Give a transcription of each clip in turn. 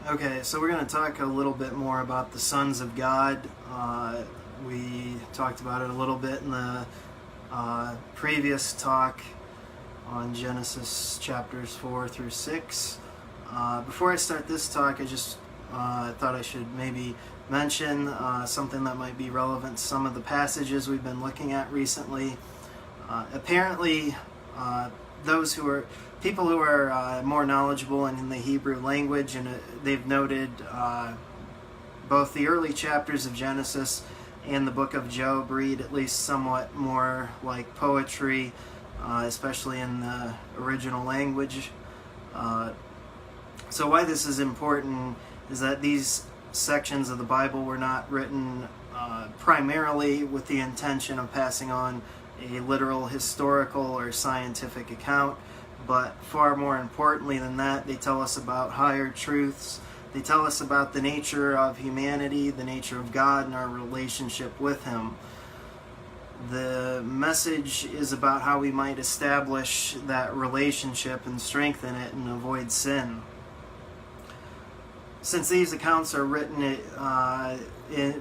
Okay, so we're going to talk a little bit more about the sons of God. We talked about it a little bit in the previous talk on Genesis chapters 4 through 6. Before I start this talk, I just thought I should maybe mention something that might be relevant to some of the passages we've been looking at recently. Apparently, people who are more knowledgeable in the Hebrew language, and they've noted both the early chapters of Genesis and the book of Job read at least somewhat more like poetry, especially in the original language. So why this is important is that these sections of the Bible were not written primarily with the intention of passing on a literal historical or scientific account, but far more importantly than that, they tell us about higher truths. They tell us about the nature of humanity, the nature of God, and our relationship with Him. The message is about how we might establish that relationship and strengthen it and avoid sin. Since these accounts are written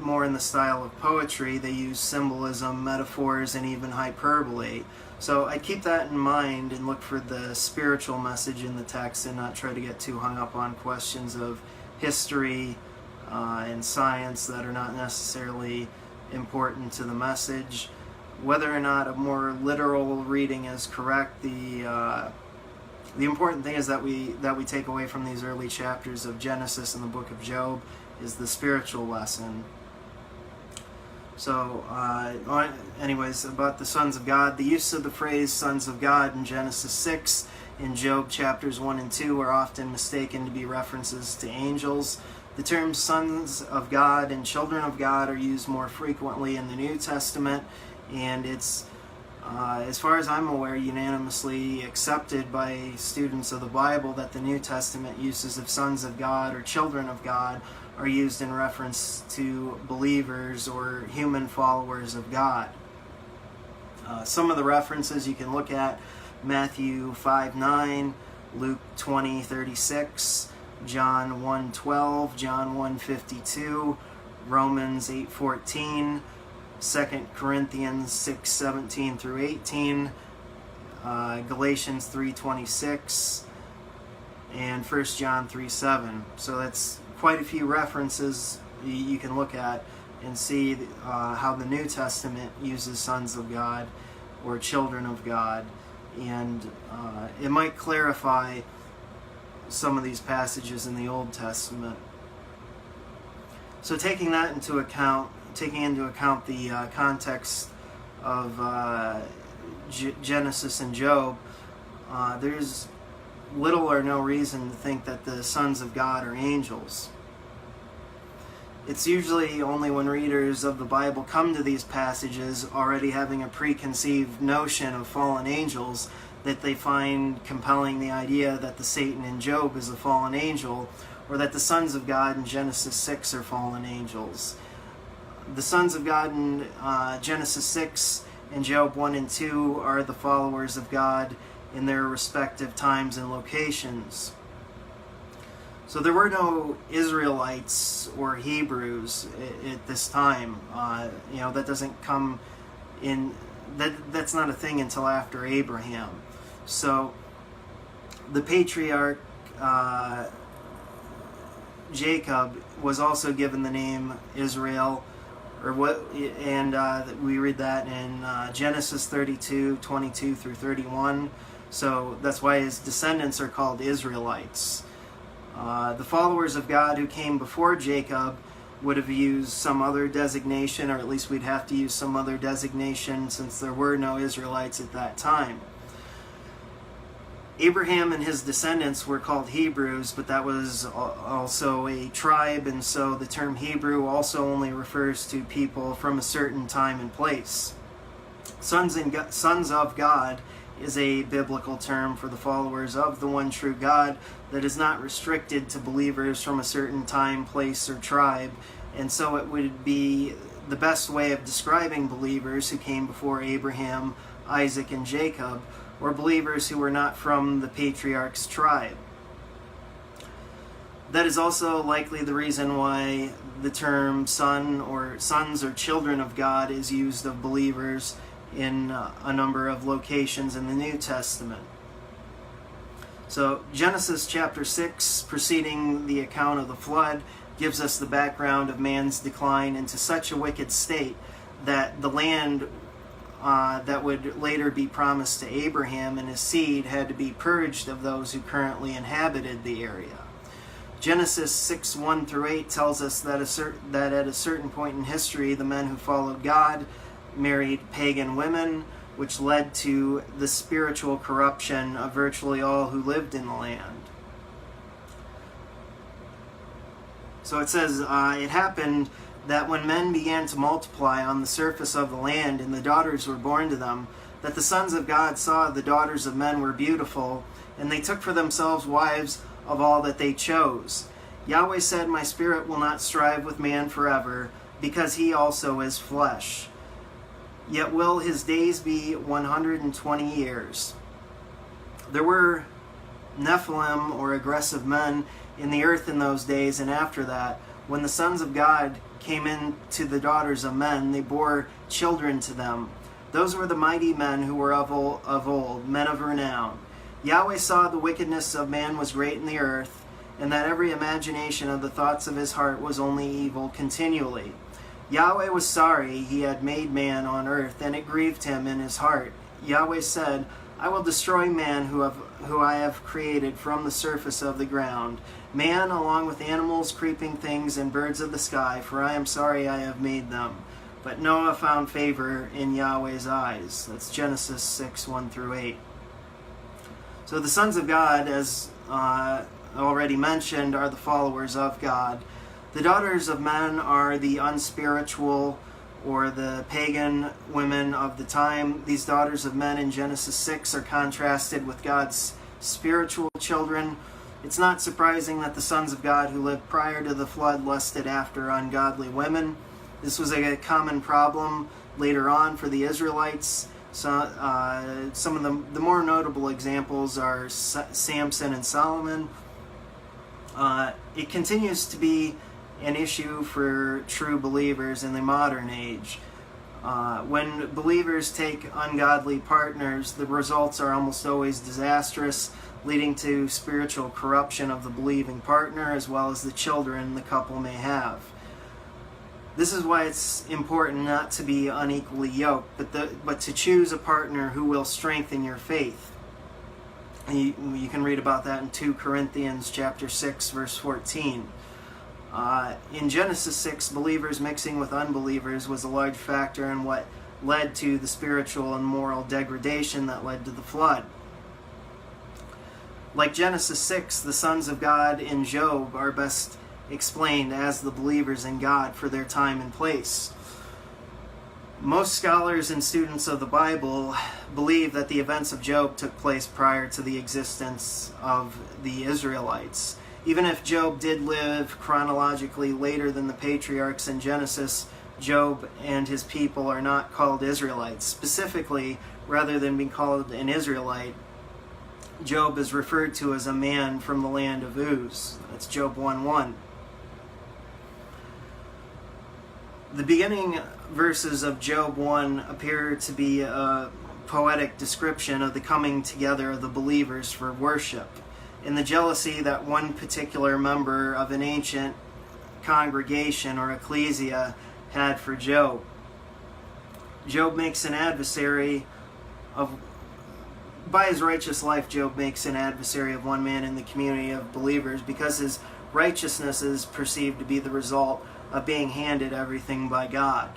more in the style of poetry, they use symbolism, metaphors, and even hyperbole. So I keep that in mind and look for the spiritual message in the text and not try to get too hung up on questions of history and science that are not necessarily important to the message. Whether or not a more literal reading is correct, the important thing is that we take away from these early chapters of Genesis and the book of Job is the spiritual lesson. So, anyways, about the sons of God, the use of the phrase sons of God in Genesis 6 and Job chapters 1 and 2 are often mistaken to be references to angels. The terms sons of God and children of God are used more frequently in the New Testament, and it's as far as I'm aware, unanimously accepted by students of the Bible that the New Testament uses of sons of God or children of God are used in reference to believers or human followers of God. Some of the references you can look at: Matthew 5:9, Luke 20:36, John 1:12, John 1:52, Romans 8:14, 2 Corinthians 6:17 through 18, Galatians 3:26, and 1 John 3:7. So that's quite a few references you can look at and see how the New Testament uses sons of God or children of God, and it might clarify some of these passages in the Old Testament. So taking into account the context of Genesis and Job, there's little or no reason to think that the sons of God are angels. It's usually only when readers of the Bible come to these passages already having a preconceived notion of fallen angels that they find compelling the idea that the Satan in Job is a fallen angel, or that the sons of God in Genesis 6 are fallen angels. The sons of God in Genesis 6 and Job 1 and 2 are the followers of God in their respective times and locations. So there were no Israelites or Hebrews at this time. That doesn't come in, that's not a thing until after Abraham. So the patriarch Jacob was also given the name Israel, and we read that in Genesis 32:22 through 31. So that's why his descendants are called Israelites. The followers of God who came before Jacob would have used some other designation, or at least we'd have to use some other designation since there were no Israelites at that time. Abraham and his descendants were called Hebrews, but that was also a tribe, and so the term Hebrew also only refers to people from a certain time and place. Sons of God is a biblical term for the followers of the one true God that is not restricted to believers from a certain time, place, or tribe, and so it would be the best way of describing believers who came before Abraham, Isaac, and Jacob, or believers who were not from the patriarch's tribe. That is also likely the reason why the term son or sons or children of God is used of believers in a number of locations in the New Testament. So Genesis chapter 6, preceding the account of the flood, gives us the background of man's decline into such a wicked state that the land that would later be promised to Abraham and his seed had to be purged of those who currently inhabited the area. Genesis 6, 1 through 8 tells us that at a certain point in history, the men who followed God married pagan women, which led to the spiritual corruption of virtually all who lived in the land. So it says, it happened that when men began to multiply on the surface of the land and the daughters were born to them, that the sons of God saw the daughters of men were beautiful, and they took for themselves wives of all that they chose. Yahweh said, "My spirit will not strive with man forever, because he also is flesh. Yet will his days be 120 years. There were Nephilim, or aggressive men, in the earth in those days, and after that, when the sons of God came in to the daughters of men, they bore children to them. Those were the mighty men who were of old, men of renown. Yahweh saw the wickedness of man was great in the earth, and that every imagination of the thoughts of his heart was only evil continually. Yahweh was sorry he had made man on earth, and it grieved him in his heart. Yahweh said, I will destroy man who I have created from the surface of the ground, man along with animals, creeping things, and birds of the sky, for I am sorry I have made them. But Noah found favor in Yahweh's eyes." That's Genesis 6, 1 through 8. So the sons of God, as already mentioned, are the followers of God. The daughters of men are the unspiritual or the pagan women of the time. These daughters of men in Genesis 6 are contrasted with God's spiritual children. It's not surprising that the sons of God who lived prior to the flood lusted after ungodly women. This was a common problem later on for the Israelites. So, some of the more notable examples are Samson and Solomon. It continues to be an issue for true believers in the modern age. When believers take ungodly partners, the results are almost always disastrous, leading to spiritual corruption of the believing partner as well as the children the couple may have. This is why it's important not to be unequally yoked, but to choose a partner who will strengthen your faith. You can read about that in 2 Corinthians chapter 6, verse 14. In Genesis 6, believers mixing with unbelievers was a large factor in what led to the spiritual and moral degradation that led to the flood. Like Genesis 6, the sons of God in Job are best explained as the believers in God for their time and place. Most scholars and students of the Bible believe that the events of Job took place prior to the existence of the Israelites. Even if Job did live chronologically later than the patriarchs in Genesis, Job and his people are not called Israelites. Specifically, rather than being called an Israelite, Job is referred to as a man from the land of Uz. That's Job 1:1. The beginning verses of Job 1 appear to be a poetic description of the coming together of the believers for worship, and the jealousy that one particular member of an ancient congregation or ecclesia had for Job. Job makes an adversary of, by his righteous life, Job makes an adversary of one man in the community of believers because his righteousness is perceived to be the result of being handed everything by God.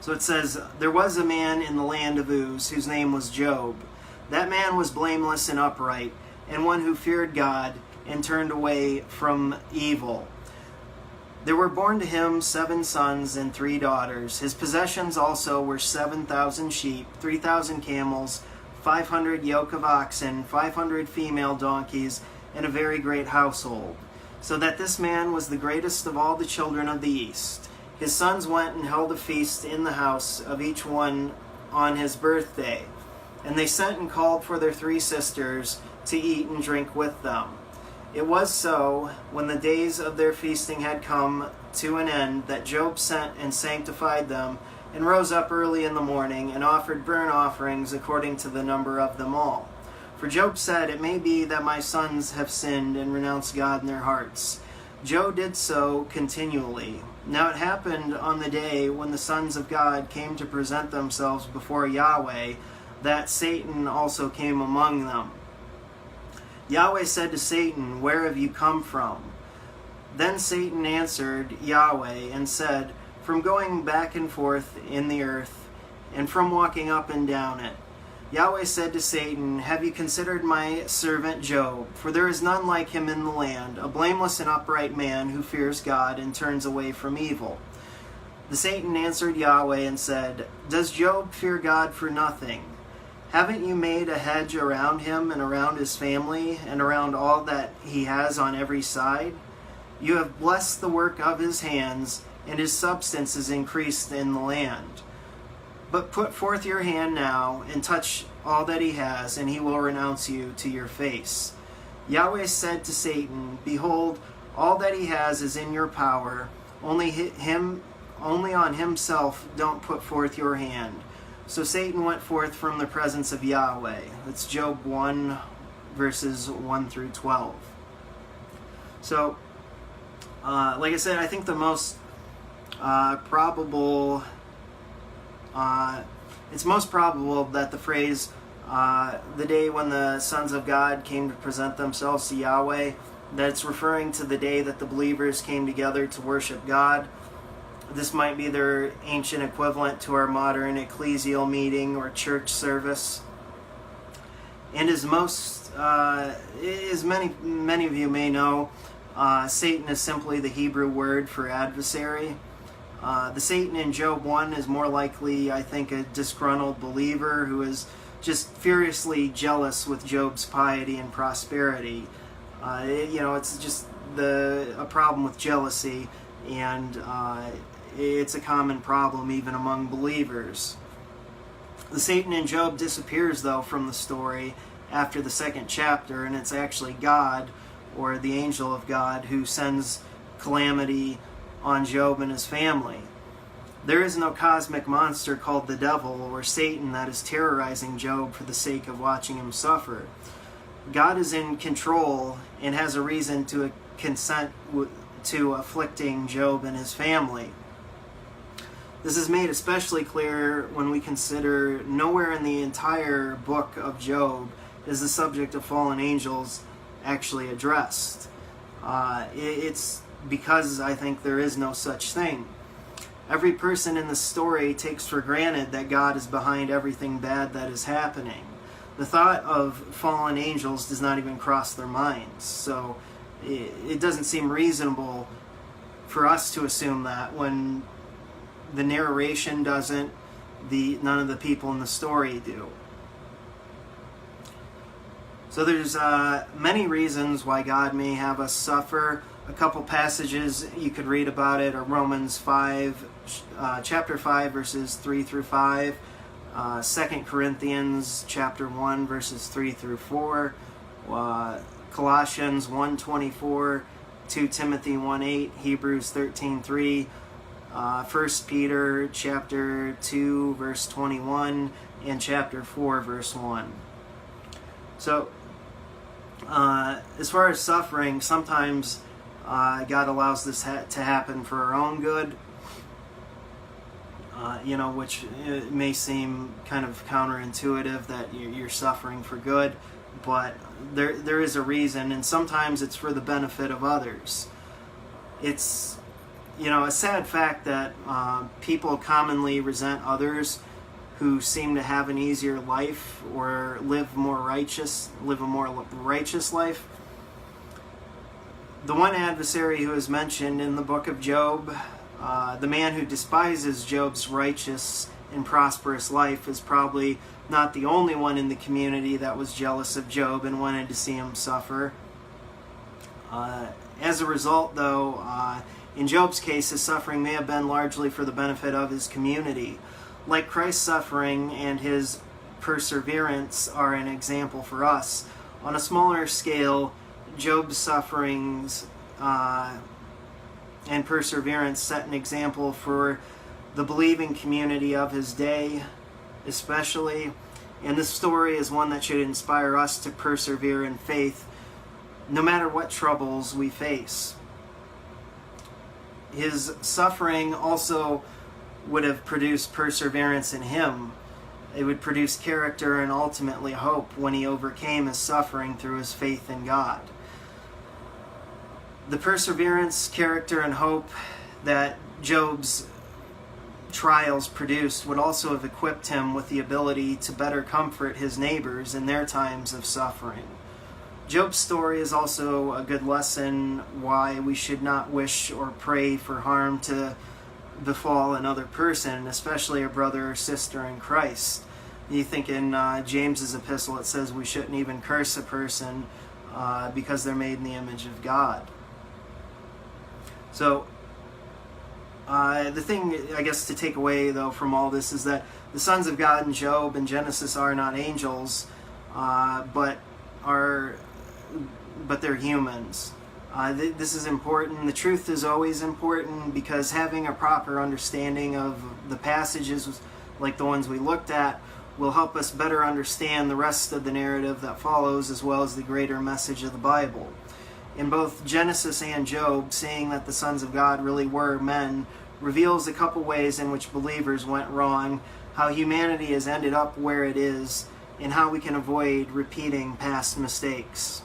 So it says, there was a man in the land of Uz whose name was Job. That man was blameless and upright, and one who feared God and turned away from evil. There were born to him 7 sons and 3 daughters. His possessions also were 7,000 sheep, 3,000 camels, 500 yoke of oxen, 500 female donkeys, and a very great household. So that this man was the greatest of all the children of the East. His sons went and held a feast in the house of each one on his birthday. And they sent and called for their 3 sisters to eat and drink with them. It was so, when the days of their feasting had come to an end, that Job sent and sanctified them, and rose up early in the morning, and offered burnt offerings according to the number of them all. For Job said, "It may be that my sons have sinned and renounced God in their hearts." Job did so continually. Now it happened on the day when the sons of God came to present themselves before Yahweh, that Satan also came among them. Yahweh said to Satan, "Where have you come from?" Then Satan answered Yahweh and said, "From going back and forth in the earth, and from walking up and down it." Yahweh said to Satan, "Have you considered my servant Job? For there is none like him in the land, a blameless and upright man who fears God and turns away from evil." The Satan answered Yahweh and said, "Does Job fear God for nothing? Haven't you made a hedge around him and around his family and around all that he has on every side? You have blessed the work of his hands, and his substance is increased in the land. But put forth your hand now and touch all that he has, and he will renounce you to your face." Yahweh said to Satan, "Behold, all that he has is in your power. Only on himself don't put forth your hand." So Satan went forth from the presence of Yahweh. That's Job 1, verses 1 through 12. So, like I said, I think the most probable, it's most probable that the phrase, the day when the sons of God came to present themselves to Yahweh, that it's referring to the day that the believers came together to worship God. This might be their ancient equivalent to our modern ecclesial meeting or church service. And as many of you may know, Satan is simply the Hebrew word for adversary. The Satan in Job 1 is more likely, I think, a disgruntled believer who is just furiously jealous with Job's piety and prosperity. It's just a problem with jealousy, and it's a common problem even among believers. The Satan in Job disappears, though, from the story after the second chapter, and it's actually God, or the angel of God, who sends calamity on Job and his family. There is no cosmic monster called the devil or Satan that is terrorizing Job for the sake of watching him suffer. God is in control and has a reason to consent to afflicting Job and his family. This is made especially clear when we consider nowhere in the entire book of Job is the subject of fallen angels actually addressed. It's because I think there is no such thing. Every person in the story takes for granted that God is behind everything bad that is happening. The thought of fallen angels does not even cross their minds. So it doesn't seem reasonable for us to assume that when the narration doesn't, none of the people in the story do. So there's many reasons why God may have us suffer. A couple passages you could read about it are Romans 5, chapter 5, verses 3 through 5, 2 Corinthians chapter 1, verses 3 through 4, Colossians 1:24, 2 Timothy 1:8, Hebrews 13:3, 1 Peter chapter 2, verse 21, and chapter 4, verse 1. So, as far as suffering, sometimes God allows this to happen for our own good, which it may seem kind of counterintuitive that you're suffering for good, but there is a reason, and sometimes it's for the benefit of others. It's a sad fact that people commonly resent others who seem to have an easier life or live a more righteous life. The one adversary who is mentioned in the book of Job, the man who despises Job's righteous and prosperous life, is probably not the only one in the community that was jealous of Job and wanted to see him suffer. As a result, though, in Job's case, his suffering may have been largely for the benefit of his community. Like Christ's suffering and his perseverance are an example for us. On a smaller scale, Job's sufferings and perseverance set an example for the believing community of his day, especially. And this story is one that should inspire us to persevere in faith, no matter what troubles we face. His suffering also would have produced perseverance in him. It would produce character and ultimately hope when he overcame his suffering through his faith in God. The perseverance, character, and hope that Job's trials produced would also have equipped him with the ability to better comfort his neighbors in their times of suffering. Job's story is also a good lesson why we should not wish or pray for harm to befall another person, especially a brother or sister in Christ. You think in James's epistle it says we shouldn't even curse a person because they're made in the image of God. So the thing, I guess, to take away though from all this is that the sons of God in Job and Genesis are not angels, but they're humans. This is important. The truth is always important, because having a proper understanding of the passages like the ones we looked at will help us better understand the rest of the narrative that follows, as well as the greater message of the Bible. In both Genesis and Job, seeing that the sons of God really were men reveals a couple ways in which believers went wrong, how humanity has ended up where it is, and how we can avoid repeating past mistakes.